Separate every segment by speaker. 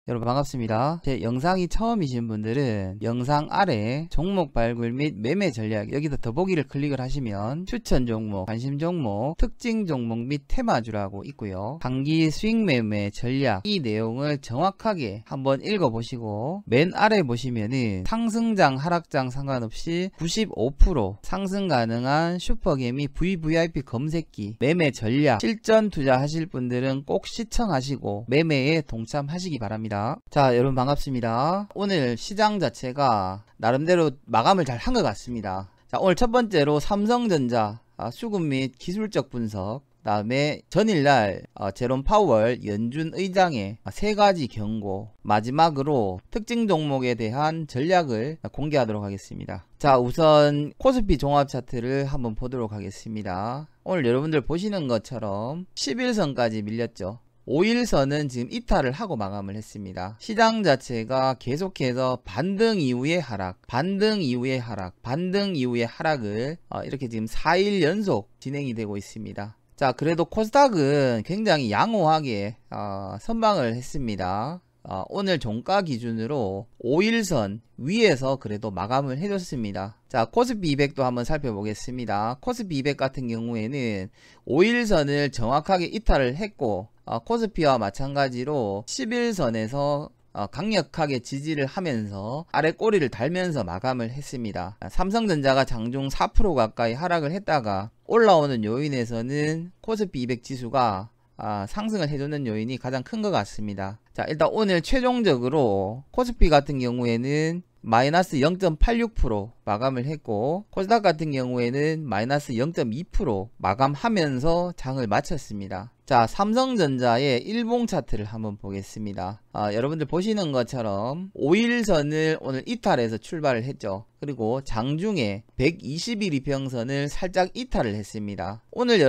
Speaker 1: 여러분 반갑습니다. 제 영상이 처음이신 분들은 영상 아래 종목 발굴 및 매매 전략 여기서 더보기를 클릭을 하시면 추천 종목, 관심 종목, 특징 종목 및 테마주라고 있고요. 단기 수익 매매 전략 이 내용을 정확하게 한번 읽어보시고 맨 아래 보시면은 상승장 하락장 상관없이 95% 상승 가능한 슈퍼개미 VVIP 검색기 매매 전략 실전 투자하실 분들은 꼭 시청하시고 매매에 동참하시기 바랍니다. 자, 여러분 반갑습니다. 오늘 시장 자체가 나름대로 마감을 잘 한 것 같습니다. 자, 오늘 첫 번째로 삼성전자 수급 및 기술적 분석, 다음에 전일날 제롬 파월 연준 의장의 세 가지 경고, 마지막으로 특징 종목에 대한 전략을 공개하도록 하겠습니다. 자, 우선 코스피 종합 차트를 한번 보도록 하겠습니다. 오늘 여러분들 보시는 것처럼 11선까지 밀렸죠. 5일선은 지금 이탈을 하고 마감을 했습니다. 시장 자체가 계속해서 반등 이후의 하락, 반등 이후의 하락, 반등 이후의 하락을 이렇게 지금 4일 연속 진행이 되고 있습니다. 자, 그래도 코스닥은 굉장히 양호하게 선방을 했습니다. 오늘 종가 기준으로 5일선 위에서 그래도 마감을 해줬습니다. 자, 코스피 200도 한번 살펴보겠습니다. 코스피 200 같은 경우에는 5일선을 정확하게 이탈을 했고 코스피와 마찬가지로 11선에서 강력하게 지지를 하면서 아래 꼬리를 달면서 마감을 했습니다. 삼성전자가 장중 4% 가까이 하락을 했다가 올라오는 요인에서는 코스피 200 지수가 상승을 해주는 요인이 가장 큰 것 같습니다. 자, 일단 오늘 최종적으로 코스피 같은 경우에는 마이너스 0.86% 마감을 했고 코스닥 같은 경우에는 마이너스 0.2% 마감하면서 장을 마쳤습니다. 자, 삼성전자의 일봉 차트를 한번 보겠습니다. 여러분들 보시는 것처럼 5일선을 오늘 이탈해서 출발을 했죠. 그리고 장중에 120일 이평선을 살짝 이탈을 했습니다. 오늘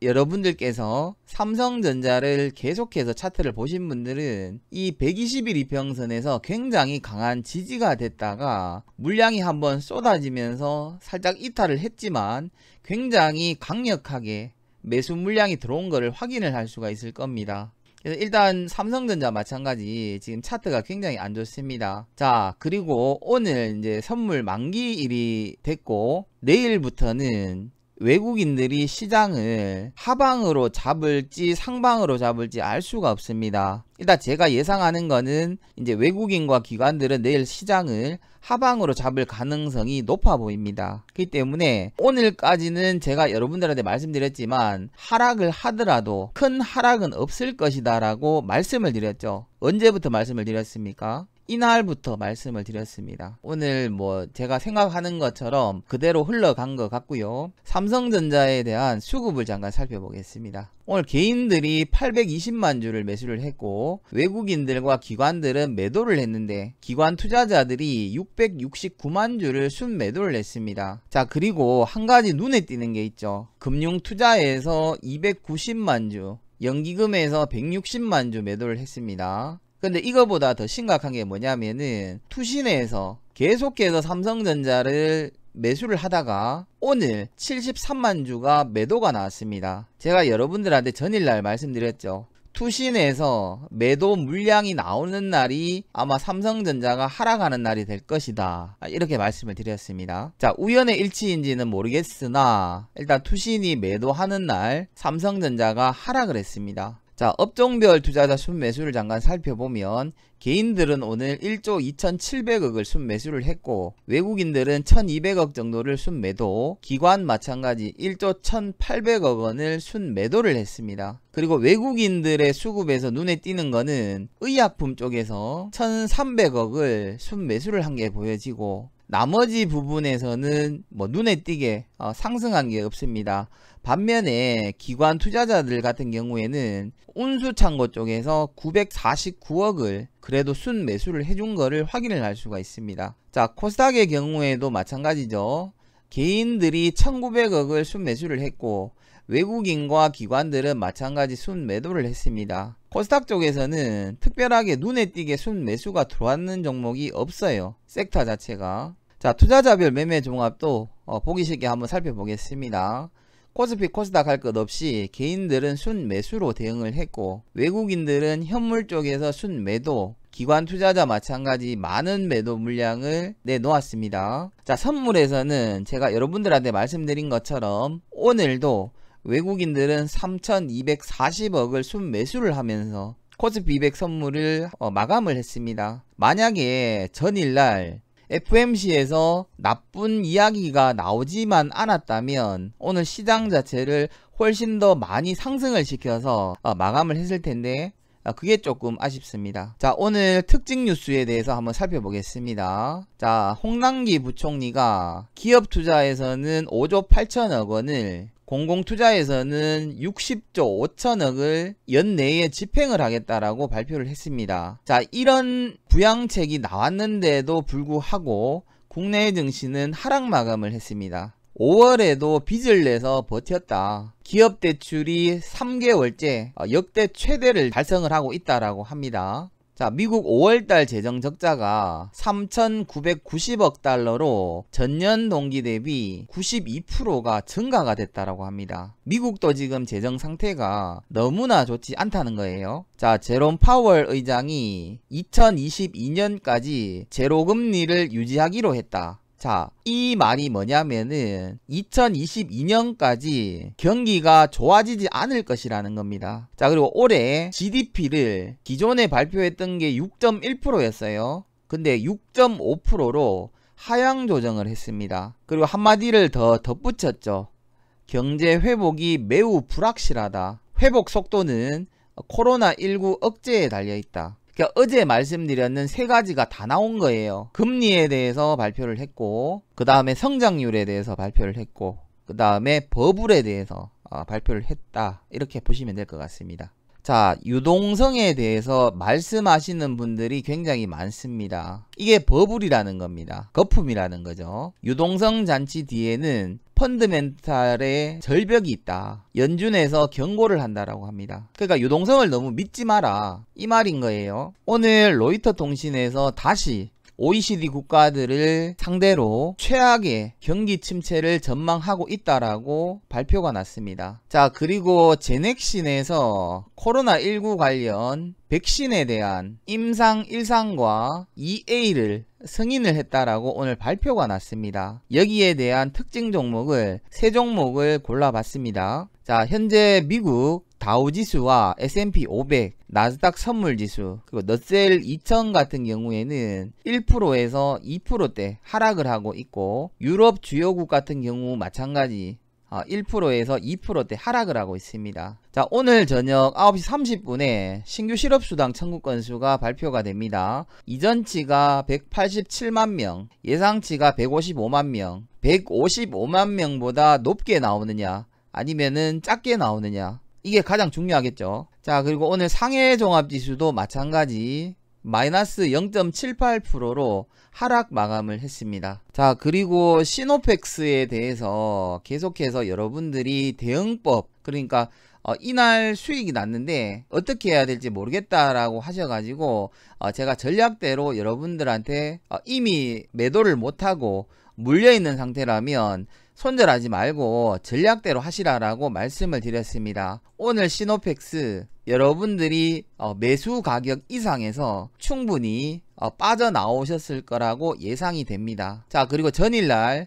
Speaker 1: 여러분들께서 삼성전자를 계속해서 차트를 보신 분들은 이 120일 이평선에서 굉장히 강한 지지가 됐다가 물량이 한번 쏟아지면서 살짝 이탈을 했지만 굉장히 강력하게 매수 물량이 들어온 것을 확인을 할 수가 있을 겁니다. 그래서 일단 삼성전자 마찬가지 지금 차트가 굉장히 안 좋습니다. 자, 그리고 오늘 이제 선물 만기일이 됐고 내일부터는 외국인들이 시장을 하방으로 잡을지 상방으로 잡을지 알 수가 없습니다. 일단 제가 예상하는 거는 이제 외국인과 기관들은 내일 시장을 하방으로 잡을 가능성이 높아 보입니다. 그렇기 때문에 오늘까지는 제가 여러분들한테 말씀드렸지만 하락을 하더라도 큰 하락은 없을 것이다 라고 말씀을 드렸죠. 언제부터 말씀을 드렸습니까? 이날부터 말씀을 드렸습니다. 오늘 제가 생각하는 것처럼 그대로 흘러간 것 같고요. 삼성전자에 대한 수급을 잠깐 살펴보겠습니다. 오늘 개인들이 820만 주를 매수를 했고 외국인들과 기관들은 매도를 했는데 기관 투자자들이 669만 주를 순매도를 했습니다. 자, 그리고 한 가지 눈에 띄는 게 있죠. 금융투자에서 290만 주, 연기금에서 160만 주 매도를 했습니다. 근데 이거보다 더 심각한 게 뭐냐면은 투신에서 계속해서 삼성전자를 매수를 하다가 오늘 73만 주가 매도가 나왔습니다. 제가 여러분들한테 전일날 말씀드렸죠. 투신에서 매도 물량이 나오는 날이 아마 삼성전자가 하락하는 날이 될 것이다, 이렇게 말씀을 드렸습니다. 자, 우연의 일치인지는 모르겠으나 일단 투신이 매도하는 날 삼성전자가 하락을 했습니다. 자, 업종별 투자자 순매수를 잠깐 살펴보면 개인들은 오늘 1조 2700억을 순매수를 했고 외국인들은 1200억 정도를 순매도, 기관 마찬가지 1조 1800억 원을 순매도를 했습니다. 그리고 외국인들의 수급에서 눈에 띄는 거는 의약품 쪽에서 1300억을 순매수를 한 게 보여지고 나머지 부분에서는 눈에 띄게 상승한 게 없습니다. 반면에 기관 투자자들 같은 경우에는 운수창고 쪽에서 949억을 그래도 순매수를 해준 거를 확인을 할 수가 있습니다. 자, 코스닥의 경우에도 마찬가지죠. 개인들이 1900억을 순매수를 했고 외국인과 기관들은 마찬가지 순매도를 했습니다. 코스닥 쪽에서는 특별하게 눈에 띄게 순매수가 들어왔는 종목이 없어요. 섹터 자체가. 자, 투자자별 매매 종합도 보기 쉽게 한번 살펴보겠습니다. 코스피 코스닥 할 것 없이 개인들은 순매수로 대응을 했고, 외국인들은 현물 쪽에서 순매도, 기관 투자자 마찬가지 많은 매도 물량을 내놓았습니다. 자, 선물에서는 제가 여러분들한테 말씀드린 것처럼 오늘도 외국인들은 3,240억을 순매수를 하면서 코스피 200 선물을 마감을 했습니다. 만약에 전일날 FOMC에서 나쁜 이야기가 나오지만 않았다면 오늘 시장 자체를 훨씬 더 많이 상승을 시켜서 마감을 했을 텐데, 그게 조금 아쉽습니다. 자, 오늘 특징 뉴스에 대해서 한번 살펴보겠습니다. 자, 홍남기 부총리가 기업 투자에서는 5조 8천억 원을, 공공투자에서는 60조 5천억을 연내에 집행을 하겠다라고 발표를 했습니다. 자, 이런 부양책이 나왔는데도 불구하고 국내 증시는 하락 마감을 했습니다. 5월에도 빚을 내서 버텼다. 기업 대출이 3개월째 역대 최대를 달성을 하고 있다라고 합니다. 자, 미국 5월달 재정 적자가 3,990억 달러로 전년 동기 대비 92%가 증가가 됐다라고 합니다. 미국도 지금 재정 상태가 너무나 좋지 않다는 거예요. 자, 제롬 파월 의장이 2022년까지 제로 금리를 유지하기로 했다. 자, 이 말이 뭐냐면은 2022년까지 경기가 좋아지지 않을 것이라는 겁니다. 자, 그리고 올해 GDP를 기존에 발표했던 게 6.1%였어요. 근데 6.5%로 하향 조정을 했습니다. 그리고 한마디를 더 덧붙였죠. 경제 회복이 매우 불확실하다. 회복 속도는 코로나19 억제에 달려있다. 그러니까 어제 말씀드렸는 세 가지가 다 나온 거예요. 금리에 대해서 발표를 했고, 그 다음에 성장률에 대해서 발표를 했고, 그 다음에 버블에 대해서 발표를 했다. 이렇게 보시면 될 것 같습니다. 자, 유동성에 대해서 말씀하시는 분들이 굉장히 많습니다. 이게 버블이라는 겁니다. 거품이라는 거죠. 유동성 잔치 뒤에는 펀드멘탈의 절벽이 있다. 연준에서 경고를 한다라고 합니다. 그러니까 유동성을 너무 믿지 마라, 이 말인 거예요. 오늘 로이터 통신에서 다시 OECD 국가들을 상대로 최악의 경기 침체를 전망하고 있다라고 발표가 났습니다. 자, 그리고 제넥신에서 코로나19 관련 백신에 대한 임상 1상과 2A를 승인을 했다라고 오늘 발표가 났습니다. 여기에 대한 특징 종목을 세 종목을 골라봤습니다. 자, 현재 미국 다우지수와 S&P 500, 나스닥 선물지수, 그리고 너셀 2000 같은 경우에는 1%에서 2%대 하락을 하고 있고, 유럽 주요국 같은 경우 마찬가지 1%에서 2%대 하락을 하고 있습니다. 자, 오늘 저녁 9시 30분에 신규 실업수당 청구 건수가 발표가 됩니다. 이전치가 187만 명, 예상치가 155만 명, 155만 명보다 높게 나오느냐 아니면은 작게 나오느냐, 이게 가장 중요하겠죠. 자, 그리고 오늘 상해 종합지수도 마찬가지 마이너스 0.78%로 하락 마감을 했습니다. 자, 그리고 시노펙스에 대해서 계속해서 여러분들이 대응법, 그러니까 이날 수익이 났는데 어떻게 해야 될지 모르겠다라고 하셔가지고 제가 전략대로 여러분들한테 이미 매도를 못하고 물려있는 상태라면 손절하지 말고 전략대로 하시라라고 말씀을 드렸습니다. 오늘 시노펙스 여러분들이 매수 가격 이상에서 충분히 빠져나오셨을 거라고 예상이 됩니다. 자, 그리고 전일날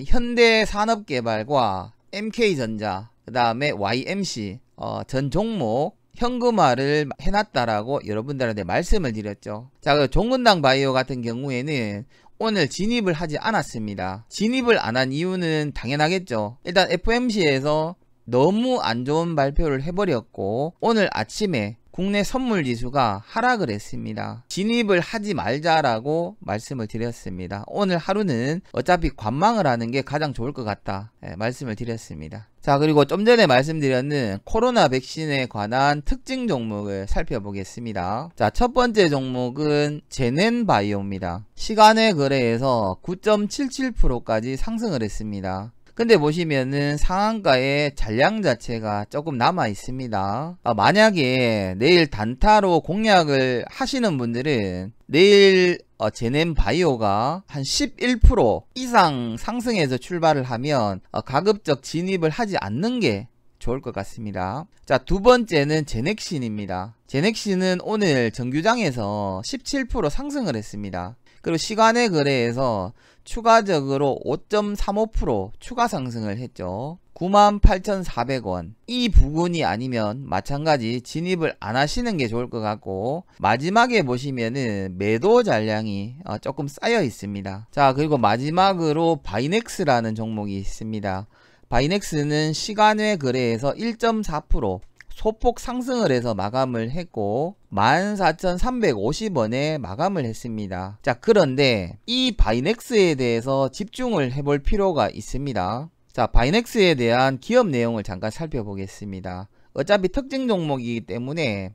Speaker 1: 현대산업개발과 MK전자, 그 다음에 YMC 전 종목 현금화를 해놨다라고 여러분들한테 말씀을 드렸죠. 자, 그 종근당 바이오 같은 경우에는 오늘 진입을 하지 않았습니다. 진입을 안 한 이유는 당연하겠죠. 일단 FOMC에서 너무 안 좋은 발표를 해버렸고, 오늘 아침에 국내 선물지수가 하락을 했습니다. 진입을 하지 말자라고 말씀을 드렸습니다. 오늘 하루는 어차피 관망을 하는 게 가장 좋을 것 같다, 말씀을 드렸습니다. 자, 그리고 좀 전에 말씀드렸는 코로나 백신에 관한 특징 종목을 살펴보겠습니다. 자, 첫 번째 종목은 제넨바이오입니다. 시간의 거래에서 9.77%까지 상승을 했습니다. 근데 보시면은 상한가의 잔량 자체가 조금 남아 있습니다. 만약에 내일 단타로 공략을 하시는 분들은 내일 제넨바이오가 한 11% 이상 상승해서 출발을 하면 가급적 진입을 하지 않는 게 좋을 것 같습니다. 자, 두 번째는 제넥신입니다. 제넥신은 오늘 정규장에서 17% 상승을 했습니다. 그리고 시간의 거래에서 추가적으로 5.35% 추가 상승을 했죠. 98,400원. 이 부근이 아니면 마찬가지 진입을 안 하시는 게 좋을 것 같고, 마지막에 보시면은 매도 잔량이 조금 쌓여 있습니다. 자, 그리고 마지막으로 바이넥스라는 종목이 있습니다. 바이넥스는 시간외 거래에서 1.4% 소폭 상승을 해서 마감을 했고 14,350원에 마감을 했습니다. 자, 그런데 이 바이넥스에 대해서 집중을 해볼 필요가 있습니다. 자, 바이넥스에 대한 기업 내용을 잠깐 살펴보겠습니다. 어차피 특징 종목이기 때문에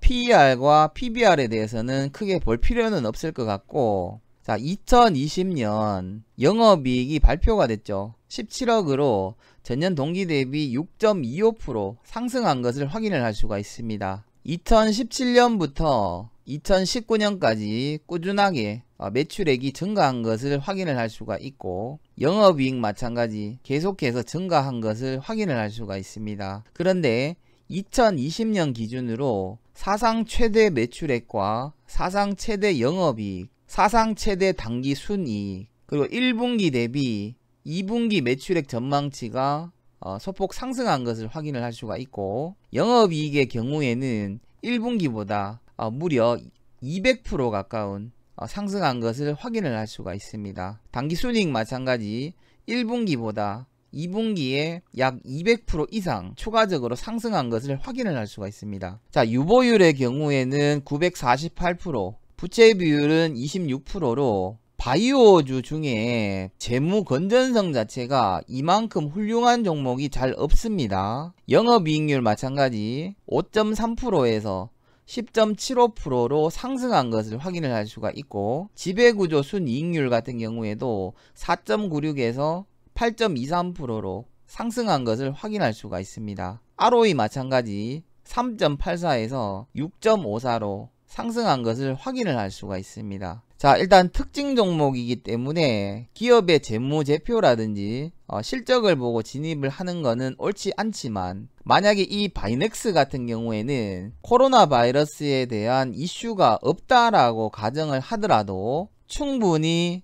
Speaker 1: PER과 PBR에 대해서는 크게 볼 필요는 없을 것 같고, 자, 2020년 영업이익이 발표가 됐죠. 17억으로 전년 동기 대비 6.25% 상승한 것을 확인을 할 수가 있습니다. 2017년부터 2019년까지 꾸준하게 매출액이 증가한 것을 확인을 할 수가 있고, 영업이익 마찬가지 계속해서 증가한 것을 확인을 할 수가 있습니다. 그런데 2020년 기준으로 사상 최대 매출액과 사상 최대 영업이익, 사상 최대 당기 순이익, 그리고 1분기 대비 2분기 매출액 전망치가 소폭 상승한 것을 확인을 할 수가 있고, 영업이익의 경우에는 1분기보다 무려 200% 가까운 상승한 것을 확인을 할 수가 있습니다. 당기순이익 마찬가지 1분기보다 2분기에 약 200% 이상 추가적으로 상승한 것을 확인을 할 수가 있습니다. 자, 유보율의 경우에는 948%, 부채 비율은 26%로 바이오주 중에 재무 건전성 자체가 이만큼 훌륭한 종목이 잘 없습니다. 영업이익률 마찬가지 5.3%에서 10.75%로 상승한 것을 확인을 할 수가 있고, 지배구조 순이익률 같은 경우에도 4.96에서 8.23%로 상승한 것을 확인할 수가 있습니다. ROE 마찬가지 3.84에서 6.54로 상승한 것을 확인을 할 수가 있습니다. 자, 일단 특징 종목이기 때문에 기업의 재무제표라든지 실적을 보고 진입을 하는 거는 옳지 않지만, 만약에 이 바이넥스 같은 경우에는 코로나 바이러스에 대한 이슈가 없다라고 가정을 하더라도 충분히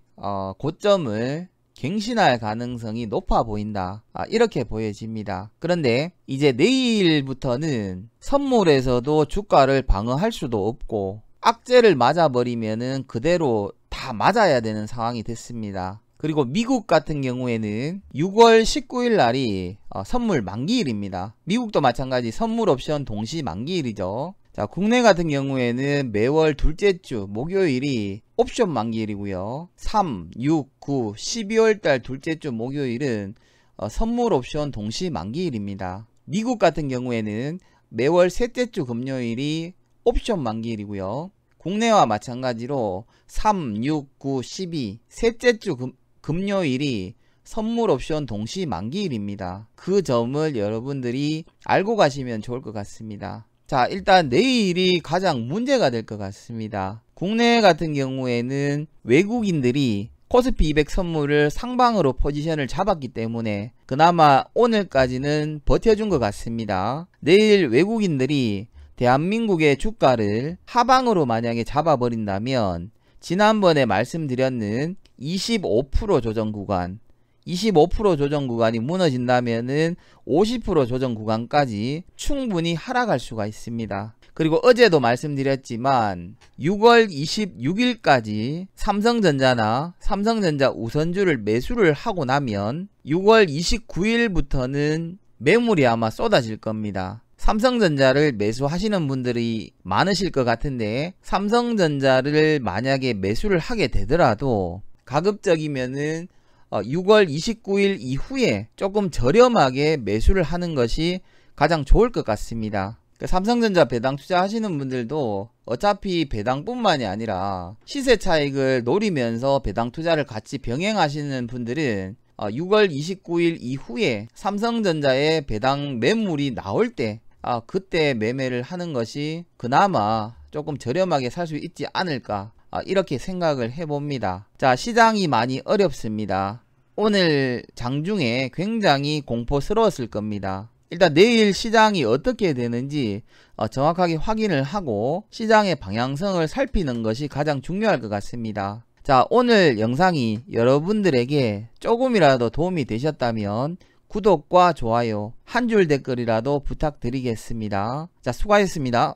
Speaker 1: 고점을 갱신할 가능성이 높아 보인다, 이렇게 보여집니다. 그런데 이제 내일부터는 선물에서도 주가를 방어할 수도 없고, 악재를 맞아버리면은 그대로 다 맞아야 되는 상황이 됐습니다. 그리고 미국 같은 경우에는 6월 19일 날이 선물 만기일입니다. 미국도 마찬가지 선물 옵션 동시 만기일이죠. 자, 국내 같은 경우에는 매월 둘째 주 목요일이 옵션 만기일이고요. 3, 6, 9, 12월달 둘째 주 목요일은 선물 옵션 동시 만기일입니다. 미국 같은 경우에는 매월 셋째 주 금요일이 옵션 만기일이고요. 국내와 마찬가지로 3, 6, 9, 12 셋째 주 금요일이 선물 옵션 동시 만기일입니다. 그 점을 여러분들이 알고 가시면 좋을 것 같습니다. 자, 일단 내일이 가장 문제가 될 것 같습니다. 국내 같은 경우에는 외국인들이 코스피 200 선물을 상방으로 포지션을 잡았기 때문에 그나마 오늘까지는 버텨준 것 같습니다. 내일 외국인들이 대한민국의 주가를 하방으로 만약에 잡아버린다면 지난번에 말씀드렸는 25% 조정 구간, 25% 조정 구간이 무너진다면은 50% 조정 구간까지 충분히 하락할 수가 있습니다. 그리고 어제도 말씀드렸지만 6월 26일까지 삼성전자나 삼성전자 우선주를 매수를 하고 나면 6월 29일부터는 매물이 아마 쏟아질 겁니다. 삼성전자를 매수하시는 분들이 많으실 것 같은데, 삼성전자를 만약에 매수를 하게 되더라도 가급적이면은 6월 29일 이후에 조금 저렴하게 매수를 하는 것이 가장 좋을 것 같습니다. 삼성전자 배당 투자하시는 분들도 어차피 배당뿐만이 아니라 시세 차익을 노리면서 배당 투자를 같이 병행하시는 분들은 6월 29일 이후에 삼성전자의 배당 매물이 나올 때 그때 매매를 하는 것이 그나마 조금 저렴하게 살 수 있지 않을까, 이렇게 생각을 해봅니다. 자, 시장이 많이 어렵습니다. 오늘 장중에 굉장히 공포스러웠을 겁니다. 일단 내일 시장이 어떻게 되는지 정확하게 확인을 하고 시장의 방향성을 살피는 것이 가장 중요할 것 같습니다. 자, 오늘 영상이 여러분들에게 조금이라도 도움이 되셨다면 구독과 좋아요, 한 줄 댓글이라도 부탁드리겠습니다. 자, 수고하셨습니다.